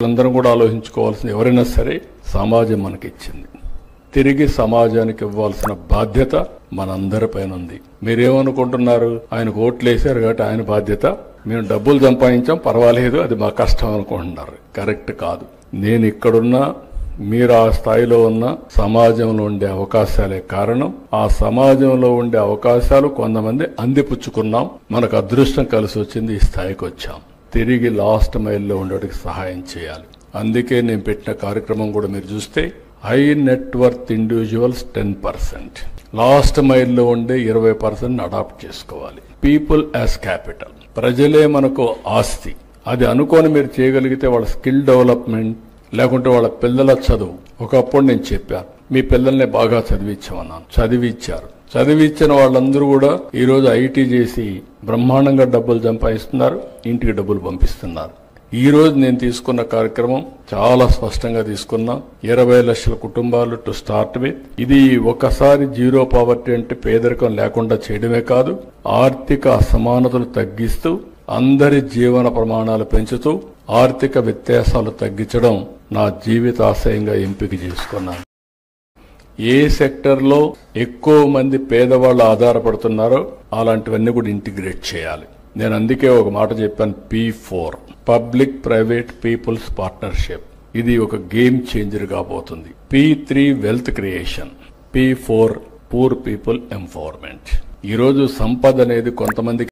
అందరం కూడా ఆలోచించుకోవాల్సింది, ఎవరైనా సరే సమాజం మనకిచ్చింది, తిరిగి సమాజానికి ఇవ్వాల్సిన బాధ్యత మనందరిపైన ఉంది. మీరేమనుకుంటున్నారు? ఆయనకు ఓట్లు వేశారు కాబట్టి ఆయన బాధ్యత, మేము డబ్బులు సంపాదించాం పర్వాలేదు అది మా కష్టం అనుకుంటున్నారు. కరెక్ట్ కాదు. నేను ఇక్కడున్నా, మీరు ఆ స్థాయిలో ఉన్న సమాజంలో ఉండే అవకాశాలే కారణం. ఆ సమాజంలో ఉండే అవకాశాలు కొంతమంది అందిపుచ్చుకున్నాం, మనకు అదృష్టం కలిసి వచ్చింది, ఈ స్థాయికి వచ్చాం. తిరిగి లాస్ట్ మైల్లో ఉండేటికి సహాయం చేయాలి. అందుకే నేను పెట్టిన కార్యక్రమం కూడా మీరు చూస్తే హై నెట్వర్త్ ఇండివిజువల్స్ 10%, లాస్ట్ మైల్లో ఉండే 20% అడాప్ట్ చేసుకోవాలి. పీపుల్ యాజ్ క్యాపిటల్, ప్రజలే మనకు ఆస్తి. అది అనుకొని మీరు చేయగలిగితే వాళ్ళ స్కిల్ డెవలప్మెంట్, లేకుంటే వాళ్ళ పిల్లల చదువు. ఒకప్పుడు నేను చెప్పాను, మీ పిల్లల్ని బాగా చదివించామన్నాను, చదివించారు. చదివించిన వాళ్ళందరూ కూడా ఈరోజు ఐటీ చేసి బ్రహ్మాండంగా డబ్బులు సంపాదిస్తున్నారు, ఇంటికి డబ్బులు పంపిస్తున్నారు. ఈ రోజు నేను తీసుకున్న కార్యక్రమం చాలా స్పష్టంగా తీసుకున్నా. 20 లక్షల కుటుంబాలు టు స్టార్ట్ విత్. ఇది ఒకసారి జీరో పావర్టీ అంటే పేదరికం లేకుండా చేయడమే కాదు, ఆర్థిక అసమానతలు తగ్గిస్తూ అందరి జీవన ప్రమాణాలు పెంచుతూ ఆర్థిక వ్యత్యాసాలు తగ్గించడం నా జీవితాశయంగా ఎంపిక చేసుకున్నాను. ఏ సెక్టర్లో ఎక్కువ మంది పేదవాళ్ళు ఆధారపడుతున్నారో అలాంటివన్నీ కూడా ఇంటిగ్రేట్ చేయాలి. నేను అందుకే ఒక మాట చెప్పాను, P4, public private peoples partnership. ఇది ఒక గేమ్ చేంజర్ కాబోతుంది. P3 wealth creation, P4 poor people empowerment. ఈరోజు సంపద అనేది కొంతమందికి